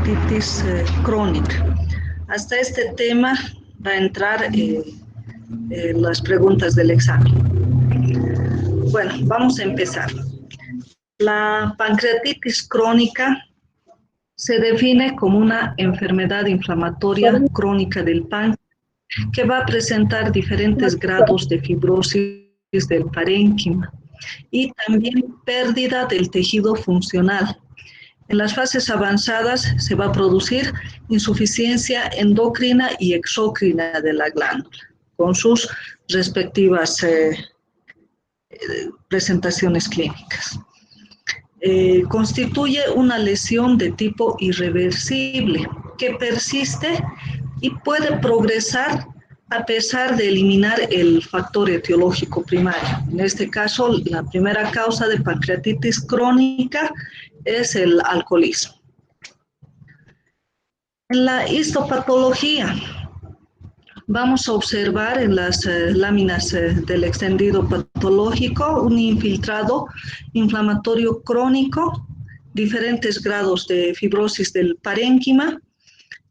pancreatitis crónica. Hasta este tema va a entrar las preguntas del examen. Bueno, vamos a empezar. La pancreatitis crónica se define como una enfermedad inflamatoria crónica del páncreas que va a presentar diferentes grados de fibrosis del parénquima y también pérdida del tejido funcional. En las fases avanzadas se va a producir insuficiencia endocrina y exócrina de la glándula, con sus respectivas presentaciones clínicas. Constituye una lesión de tipo irreversible que persiste y puede progresar a pesar de eliminar el factor etiológico primario. En este caso, la primera causa de pancreatitis crónica es el alcoholismo. En la histopatología, vamos a observar en las láminas del extendido patológico un infiltrado inflamatorio crónico, diferentes grados de fibrosis del parénquima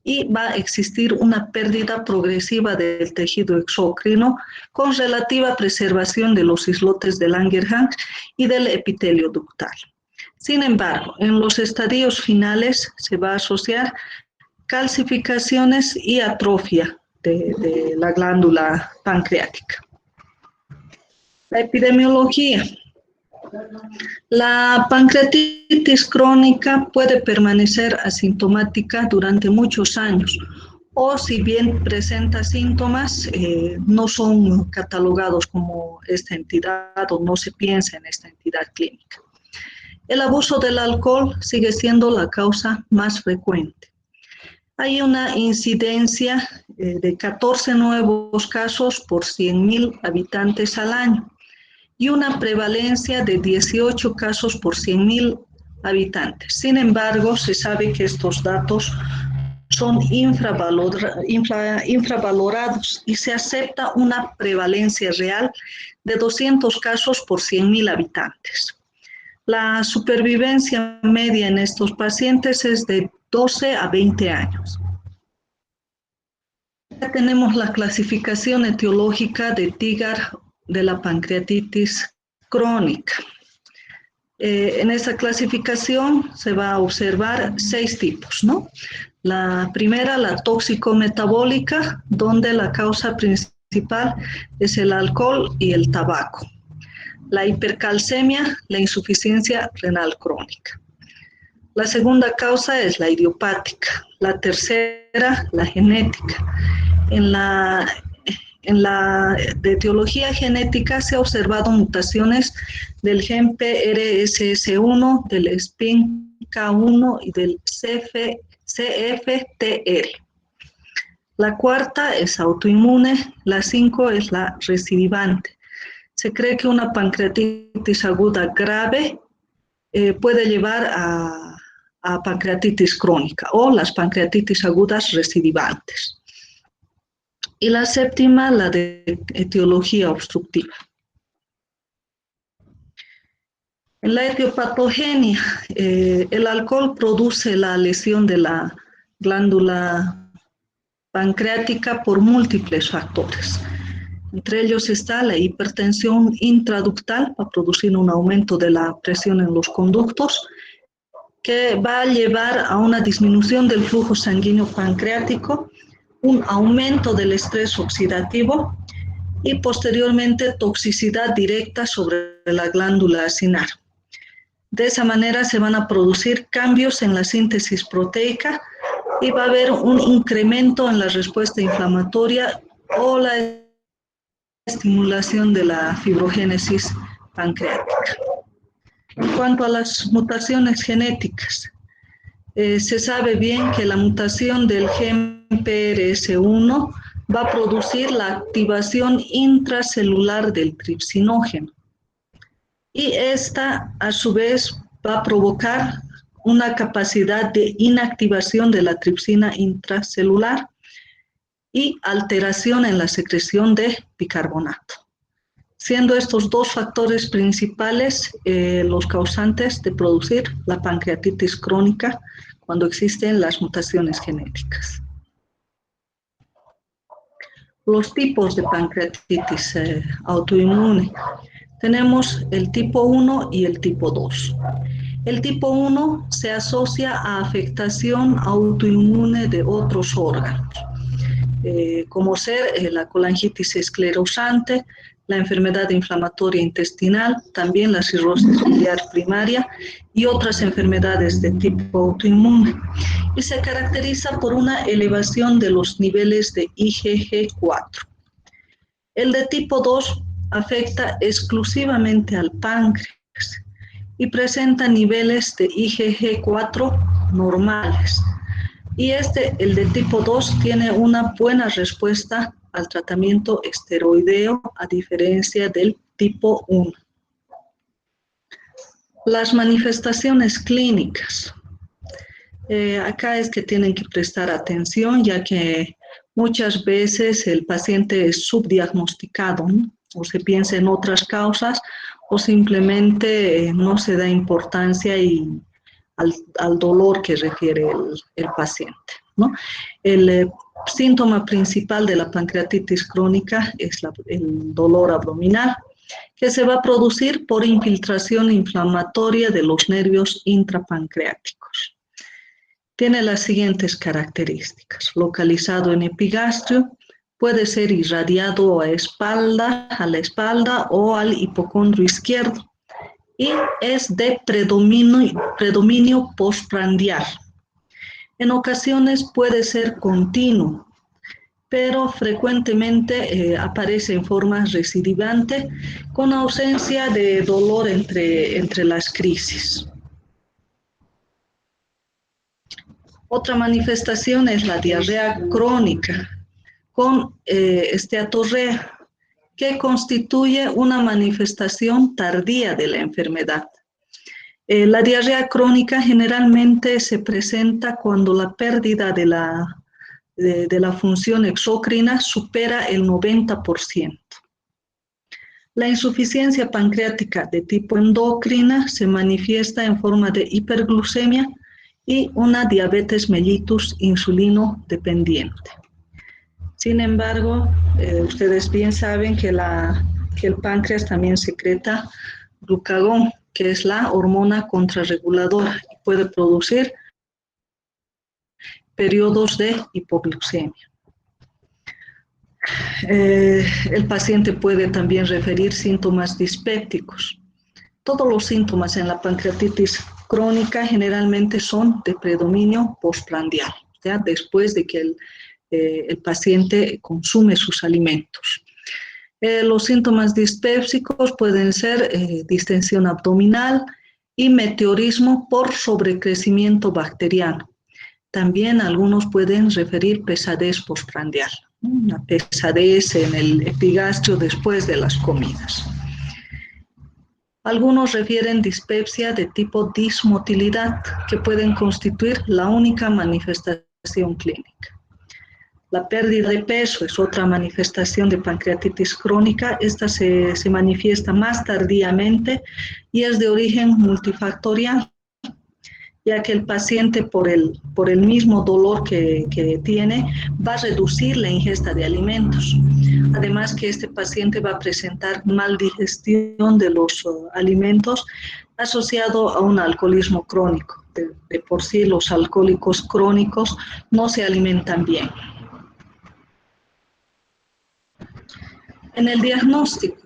y va a existir una pérdida progresiva del tejido exócrino con relativa preservación de los islotes de Langerhans y del epitelio ductal. Sin embargo, en los estadios finales se va a asociar calcificaciones y atrofia de la glándula pancreática. La epidemiología. La pancreatitis crónica puede permanecer asintomática durante muchos años o si bien presenta síntomas, no son catalogados como esta entidad o no se piensa en esta entidad clínica. El abuso del alcohol sigue siendo la causa más frecuente. Hay una incidencia de 14 nuevos casos por 100.000 habitantes al año y una prevalencia de 18 casos por 100.000 habitantes. Sin embargo, se sabe que estos datos son infravalorados y se acepta una prevalencia real de 200 casos por 100.000 habitantes. La supervivencia media en estos pacientes es de 12 a 20 años. Ya tenemos la clasificación etiológica de TIGAR de la pancreatitis crónica. En esta clasificación se va a observar 6 tipos, ¿no? La primera, la tóxico-metabólica, donde la causa principal es el alcohol y el tabaco. La hipercalcemia, la insuficiencia renal crónica. La segunda causa es la idiopática. La tercera, la genética. En la de etiología genética se ha observado mutaciones del gen PRSS1, del SPINK1 y del CFTR. La cuarta es autoinmune, la 5 es la recidivante. Se cree que una pancreatitis aguda grave puede llevar a pancreatitis crónica o las pancreatitis agudas recidivantes. Y la séptima, la de etiología obstructiva. En la etiopatogenia, el alcohol produce la lesión de la glándula pancreática por múltiples factores. Entre ellos está la hipertensión intraductal, va a producir un aumento de la presión en los conductos, que va a llevar a una disminución del flujo sanguíneo pancreático, un aumento del estrés oxidativo y posteriormente toxicidad directa sobre la glándula acinar. De esa manera se van a producir cambios en la síntesis proteica y va a haber un incremento en la respuesta inflamatoria o la estimulación de la fibrogénesis pancreática. En cuanto a las mutaciones genéticas, se sabe bien que la mutación del gen PRS1 va a producir la activación intracelular del tripsinógeno. Y esta, a su vez, va a provocar una capacidad de inactivación de la tripsina intracelular y alteración en la secreción de bicarbonato. Siendo estos dos factores principales los causantes de producir la pancreatitis crónica cuando existen las mutaciones genéticas. Los tipos de pancreatitis autoinmune. Tenemos el tipo 1 y el tipo 2. El tipo 1 se asocia a afectación autoinmune de otros órganos, como ser la colangitis esclerosante, la enfermedad inflamatoria intestinal, también la cirrosis biliar primaria y otras enfermedades de tipo autoinmune. Y se caracteriza por una elevación de los niveles de IgG4. El de tipo 2 afecta exclusivamente al páncreas y presenta niveles de IgG4 normales. Y el de tipo 2, tiene una buena respuesta al tratamiento esteroideo, a diferencia del tipo 1. Las manifestaciones clínicas. Acá es que tienen que prestar atención, ya que muchas veces el paciente es subdiagnosticado, ¿no? O se piensa en otras causas, o simplemente no se da importancia al dolor que refiere el paciente, ¿no? El síntoma principal de la pancreatitis crónica es el dolor abdominal, que se va a producir por infiltración inflamatoria de los nervios intrapancreáticos. Tiene las siguientes características: localizado en epigastrio, puede ser irradiado a la espalda o al hipocondrio izquierdo, y es de predominio postprandial. En ocasiones puede ser continuo, pero frecuentemente aparece en forma recidivante con ausencia de dolor entre las crisis. Otra manifestación es la diarrea crónica con esteatorrea, que constituye una manifestación tardía de la enfermedad. La diarrea crónica generalmente se presenta cuando la pérdida de la función exócrina supera el 90%. La insuficiencia pancreática de tipo endocrina se manifiesta en forma de hiperglucemia y una diabetes mellitus insulino dependiente. Sin embargo, ustedes bien saben que el páncreas también secreta glucagón, que es la hormona contrarreguladora, y puede producir periodos de hipoglucemia. El paciente puede también referir síntomas dispépticos. Todos los síntomas en la pancreatitis crónica generalmente son de predominio postprandial, ¿ya? Después de que el paciente consume sus alimentos. Los síntomas dispépsicos pueden ser distensión abdominal y meteorismo por sobrecrecimiento bacteriano. También algunos pueden referir pesadez postprandial, una pesadez en el epigastrio después de las comidas. Algunos refieren dispepsia de tipo dismotilidad, que pueden constituir la única manifestación clínica. La pérdida de peso es otra manifestación de pancreatitis crónica. Esta se manifiesta más tardíamente y es de origen multifactorial, ya que el paciente, por el mismo dolor que tiene, va a reducir la ingesta de alimentos. Además que este paciente va a presentar maldigestión de los alimentos asociado a un alcoholismo crónico. De por sí, los alcohólicos crónicos no se alimentan bien. En el diagnóstico.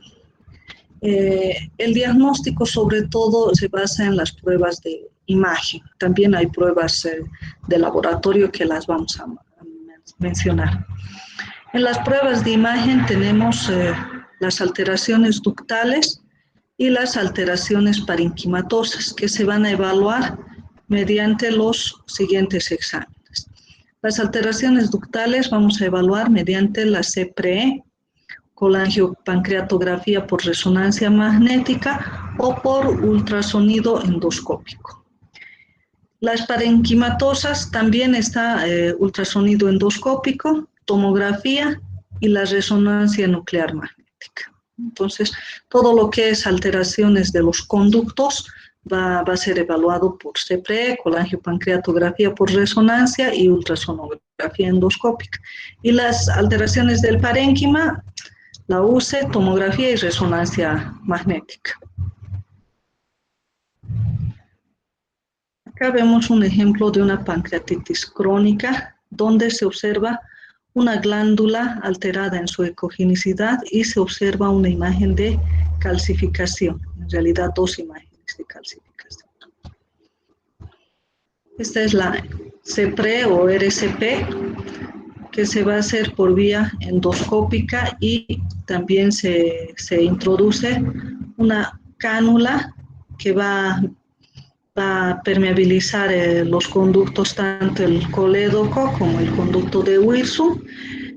El diagnóstico sobre todo se basa en las pruebas de imagen. También hay pruebas de laboratorio que las vamos a mencionar. En las pruebas de imagen tenemos las alteraciones ductales y las alteraciones parenquimatosas, que se van a evaluar mediante los siguientes exámenes. Las alteraciones ductales vamos a evaluar mediante la CPRE, colangiopancreatografía por resonancia magnética o por ultrasonido endoscópico. Las parenquimatosas también está ultrasonido endoscópico, tomografía y la resonancia nuclear magnética. Entonces, todo lo que es alteraciones de los conductos va a ser evaluado por CPRE, colangiopancreatografía por resonancia y ultrasonografía endoscópica. Y las alteraciones del parénquima, la UCE, tomografía y resonancia magnética. Acá vemos un ejemplo de una pancreatitis crónica donde se observa una glándula alterada en su ecogenicidad y se observa una imagen de calcificación, en realidad dos imágenes de calcificación. Esta es la CPRE o RCP, que se va a hacer por vía endoscópica y también se introduce una cánula que va a permeabilizar los conductos, tanto el colédoco como el conducto de Wilson,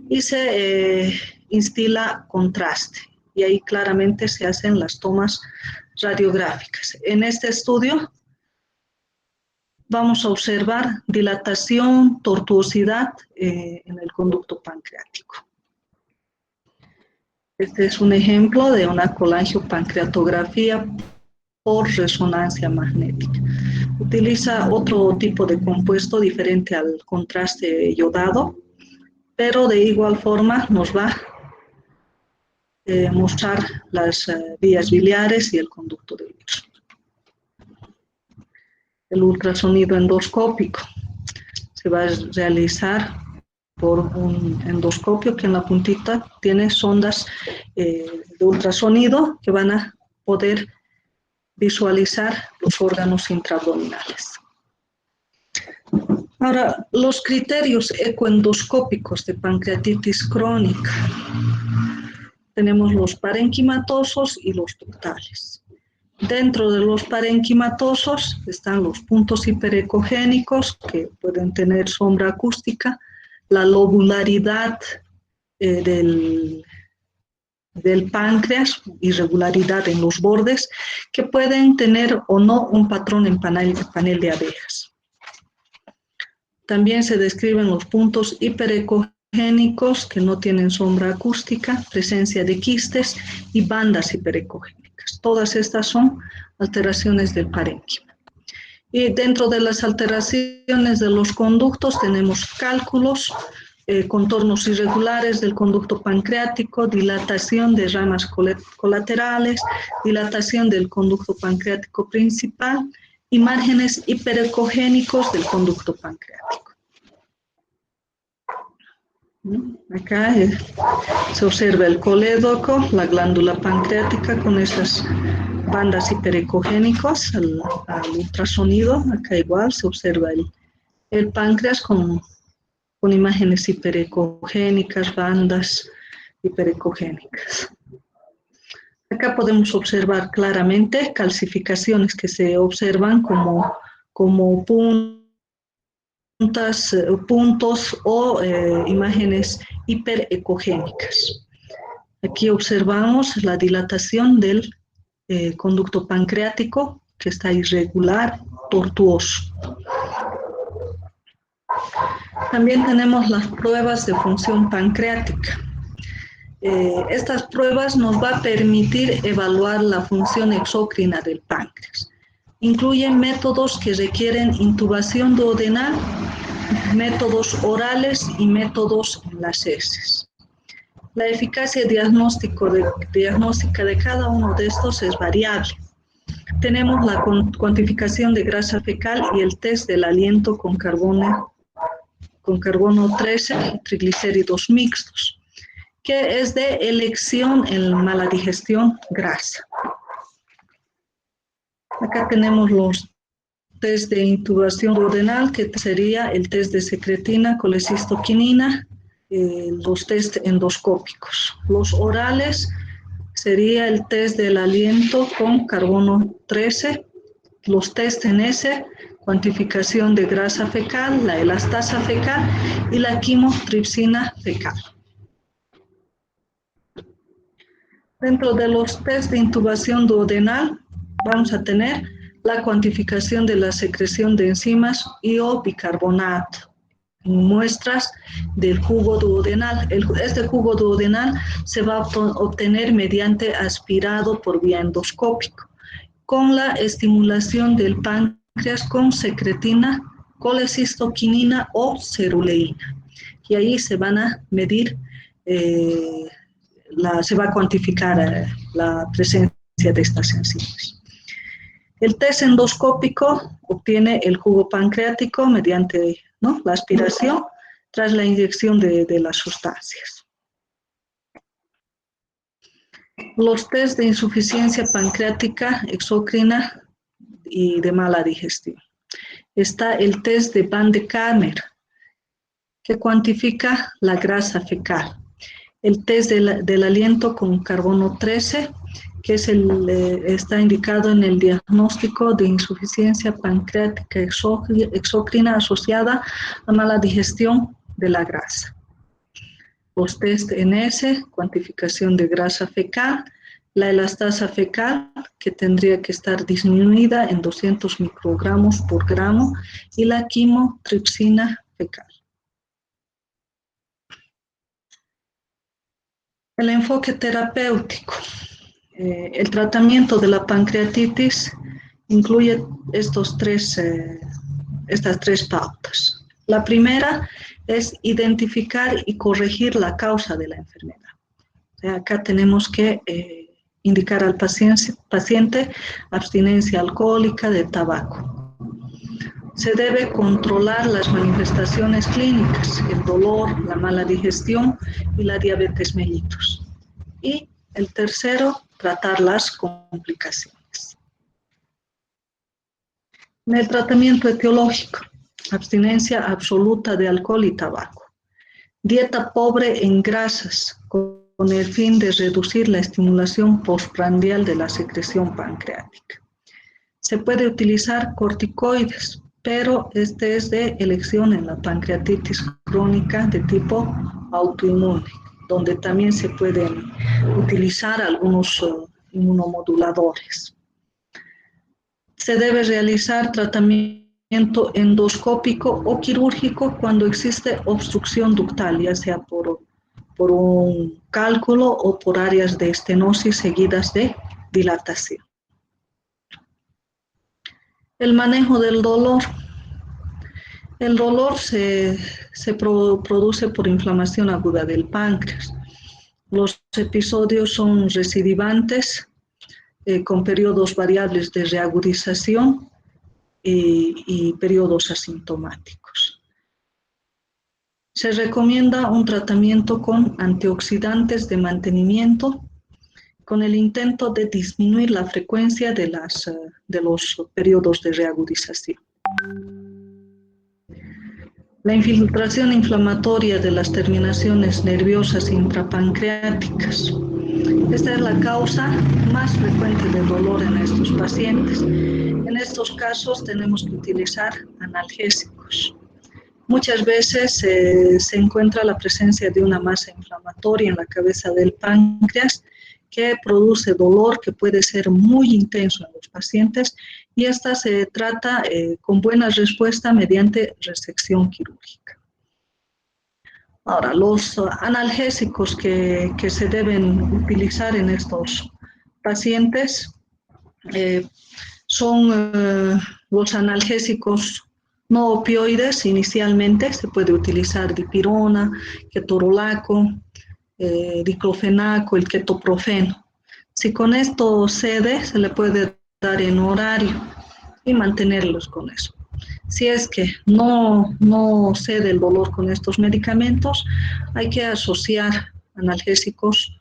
y se instila contraste. Y ahí claramente se hacen las tomas radiográficas. En este estudio vamos a observar dilatación, tortuosidad en el conducto pancreático. Este es un ejemplo de una colangiopancreatografía por resonancia magnética. Utiliza otro tipo de compuesto diferente al contraste yodado, pero de igual forma nos va a mostrar las vías biliares y el conducto de Wilson. El ultrasonido endoscópico se va a realizar por un endoscopio que en la puntita tiene sondas de ultrasonido que van a poder visualizar los órganos intraabdominales. Ahora, los criterios ecoendoscópicos de pancreatitis crónica. Tenemos los parenquimatosos y los totales. Dentro de los parenquimatosos están los puntos hiperecogénicos que pueden tener sombra acústica, la lobularidad del páncreas, irregularidad en los bordes, que pueden tener o no un patrón en panel de abejas. También se describen los puntos hiperecogénicos que no tienen sombra acústica, presencia de quistes y bandas hiperecogénicas. Todas estas son alteraciones del parénquima. Y dentro de las alteraciones de los conductos tenemos cálculos, contornos irregulares del conducto pancreático, dilatación de ramas colaterales, dilatación del conducto pancreático principal y márgenes hiperecogénicos del conducto pancreático. Acá se observa el colédoco, la glándula pancreática con estas bandas hiperecogénicas al ultrasonido. Acá igual se observa el páncreas con imágenes hiperecogénicas, bandas hiperecogénicas. Acá podemos observar claramente calcificaciones que se observan como puntos o imágenes hiperecogénicas. Aquí observamos la dilatación del conducto pancreático que está irregular, tortuoso. También tenemos las pruebas de función pancreática. Estas pruebas nos van a permitir evaluar la función exócrina del páncreas. Incluyen métodos que requieren intubación duodenal, métodos orales y métodos en las heces. La eficacia diagnóstica de cada uno de estos es variable. Tenemos la cuantificación de grasa fecal y el test del aliento con carbono 13 y triglicéridos mixtos, que es de elección en mala digestión grasa. Acá tenemos los test de intubación duodenal, que sería el test de secretina, colecistoquinina, los test endoscópicos. Los orales sería el test del aliento con carbono 13, los test en S, cuantificación de grasa fecal, la elastasa fecal y la quimotripsina fecal. Dentro de los test de intubación duodenal vamos a tener la cuantificación de la secreción de enzimas y o bicarbonato, muestras del jugo duodenal. Este jugo duodenal se va a obtener mediante aspirado por vía endoscópico. con la estimulación del páncreas con secretina, colecistoquinina o ceruleína. Y ahí se van a medir, se va a cuantificar la presencia de estas enzimas. El test endoscópico obtiene el jugo pancreático mediante, ¿no?, la aspiración tras la inyección de las sustancias. Los test de insuficiencia pancreática exócrina y de mala digestión. Está el test de Van de Kamer, que cuantifica la grasa fecal. El test del aliento con carbono 13, que está indicado en el diagnóstico de insuficiencia pancreática exócrina asociada a mala digestión de la grasa. Los test NS, cuantificación de grasa fecal, la elastasa fecal, que tendría que estar disminuida en 200 microgramos por gramo, y la quimotripsina fecal. El enfoque terapéutico. El tratamiento de la pancreatitis incluye estas tres pautas. La primera es identificar y corregir la causa de la enfermedad. O sea, acá tenemos que indicar al paciente abstinencia alcohólica de tabaco. Se debe controlar las manifestaciones clínicas, el dolor, la mala digestión y la diabetes mellitus. Y el tercero, tratar las complicaciones. En el tratamiento etiológico, abstinencia absoluta de alcohol y tabaco. Dieta pobre en grasas, con el fin de reducir la estimulación postprandial de la secreción pancreática. Se puede utilizar corticoides, pero este es de elección en la pancreatitis crónica de tipo autoinmune, donde también se pueden utilizar algunos inmunomoduladores. Se debe realizar tratamiento endoscópico o quirúrgico cuando existe obstrucción ductal, ya sea por un cálculo o por áreas de estenosis seguidas de dilatación. El manejo del dolor. El dolor se produce por inflamación aguda del páncreas. Los episodios son recidivantes, con periodos variables de reagudización y periodos asintomáticos. Se recomienda un tratamiento con antioxidantes de mantenimiento, con el intento de disminuir la frecuencia de los periodos de reagudización. La infiltración inflamatoria de las terminaciones nerviosas intrapancreáticas. Esta es la causa más frecuente de dolor en estos pacientes. En estos casos tenemos que utilizar analgésicos. Muchas veces se encuentra la presencia de una masa inflamatoria en la cabeza del páncreas que produce dolor que puede ser muy intenso en los pacientes, y esta se trata con buena respuesta mediante resección quirúrgica. Ahora, los analgésicos que se deben utilizar en estos pacientes son los analgésicos no opioides. Inicialmente se puede utilizar dipirona, ketorolaco, diclofenaco, el ketoprofeno. Si con esto cede, se le puede dar en horario y mantenerlos con eso. Si es que no cede el dolor con estos medicamentos, hay que asociar analgésicos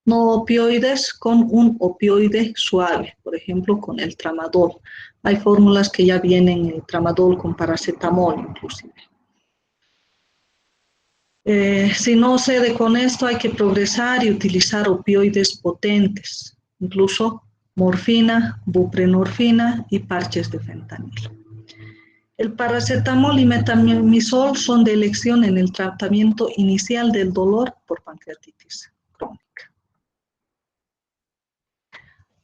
no opioides con un opioide suave, por ejemplo con el tramadol. Hay fórmulas que ya vienen el tramadol con paracetamol inclusive. Si no cede con esto, hay que progresar y utilizar opioides potentes, incluso morfina, buprenorfina y parches de fentanilo. El paracetamol y metamizol son de elección en el tratamiento inicial del dolor por pancreatitis crónica.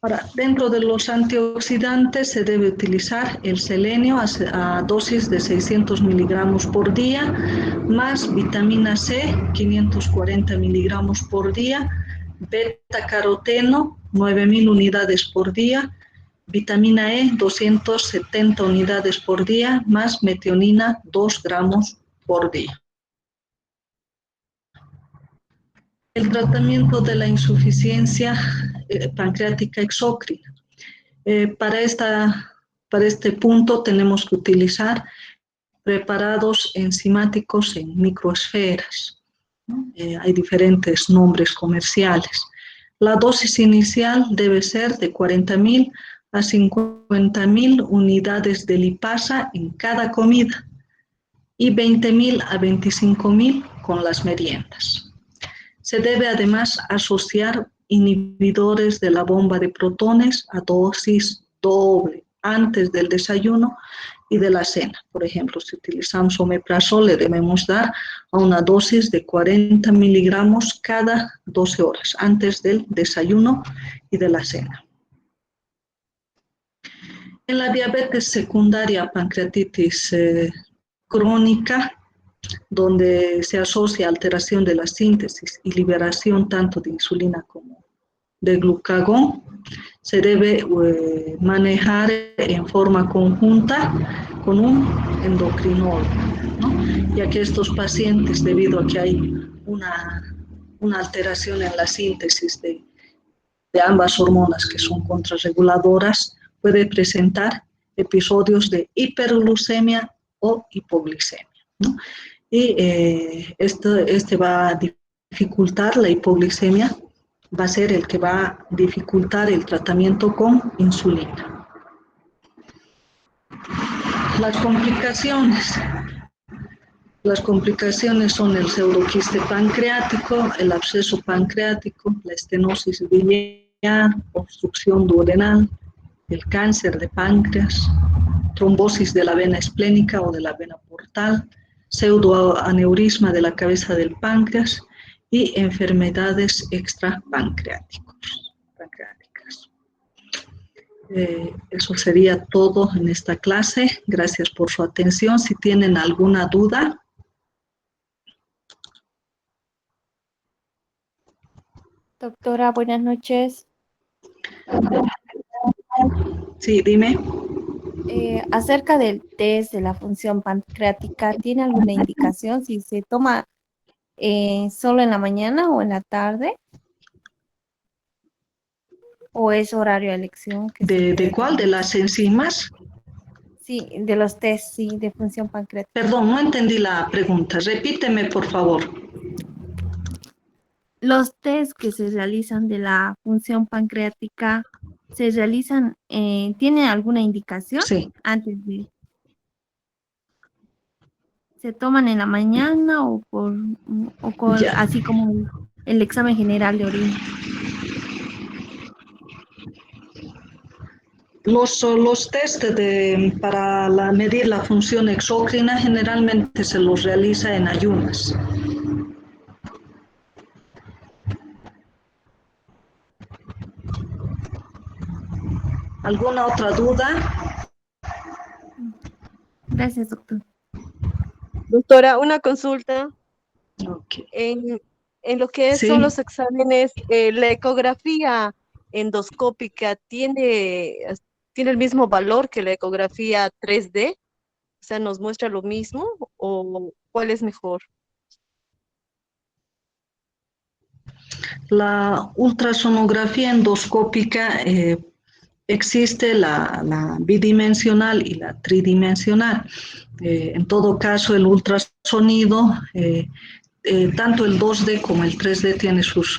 Ahora, dentro de los antioxidantes se debe utilizar el selenio a dosis de 600 miligramos por día, más vitamina C, 540 miligramos por día, beta-caroteno, 9.000 unidades por día, Vitamina E, 270 unidades por día, más metionina, 2 gramos por día. El tratamiento de la insuficiencia pancreática exócrina. Para este punto tenemos que utilizar preparados enzimáticos en microesferas, ¿no? Hay diferentes nombres comerciales. La dosis inicial debe ser de 40.000 a 50.000 unidades de lipasa en cada comida y 20.000 a 25.000 con las meriendas. Se debe además asociar inhibidores de la bomba de protones a dosis doble antes del desayuno y de la cena. Por ejemplo, si utilizamos omeprazol, le debemos dar a una dosis de 40 miligramos cada 12 horas antes del desayuno y de la cena. En la diabetes secundaria pancreatitis crónica, donde se asocia alteración de la síntesis y liberación tanto de insulina como de glucagón, se debe manejar en forma conjunta con un endocrinólogo, ¿no? Ya que estos pacientes, debido a que hay una alteración en la síntesis de ambas hormonas que son contrarreguladoras, puede presentar episodios de hiperglucemia o hipoglicemia, ¿no? Y este va a dificultar la hipoglicemia, va a ser el que va a dificultar el tratamiento con insulina. Las complicaciones son el pseudoquiste pancreático, el absceso pancreático, la estenosis biliar, obstrucción duodenal, el cáncer de páncreas, trombosis de la vena esplénica o de la vena portal, pseudoaneurisma de la cabeza del páncreas y enfermedades extrapancreáticas. Eso sería todo en esta clase. Gracias por su atención. Si tienen alguna duda. Doctora, buenas noches. Sí, dime. Acerca del test de la función pancreática, ¿tiene alguna indicación si se toma solo en la mañana o en la tarde? ¿O es horario de elección que se ¿De puede cuál? tomar? ¿De las enzimas? Sí, de los test, sí, de función pancreática. Perdón, no entendí la pregunta. Repíteme, por favor. Los test que se realizan de la función pancreática, ¿se realizan, tienen alguna indicación Sí. antes de? ¿Se toman en la mañana Ya. así como el examen general de orina? Los test para medir la función exócrina generalmente se los realiza en ayunas. ¿Alguna otra duda? Gracias, doctor. Doctora, una consulta. Okay. En lo que son Sí. los exámenes, la ecografía endoscópica tiene el mismo valor que la ecografía 3D, o sea, ¿nos muestra lo mismo o cuál es mejor? La ultrasonografía endoscópica existe la bidimensional y la tridimensional. En todo caso, el ultrasonido, tanto el 2D como el 3D tiene sus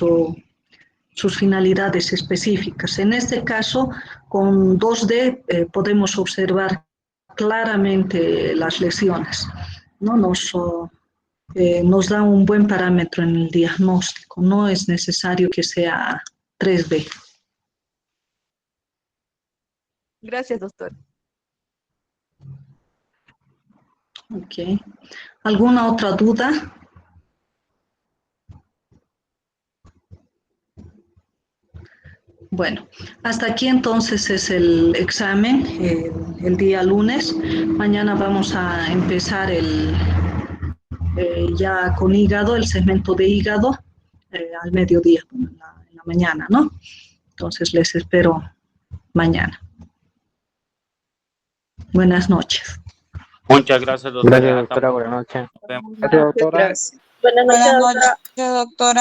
finalidades específicas. En este caso, con 2D podemos observar claramente las lesiones, ¿no? Nos da un buen parámetro en el diagnóstico. No es necesario que sea 3D. Gracias, doctor. Ok. ¿Alguna otra duda? Bueno, hasta aquí entonces es el examen el día lunes. Mañana vamos a empezar ya con hígado, el segmento de hígado al mediodía, en la mañana, ¿no? Entonces les espero mañana. Buenas noches. Muchas gracias, doctora. Gracias, doctora. Buenas noches. Nos vemos. Gracias, doctora. Buenas noches, doctora.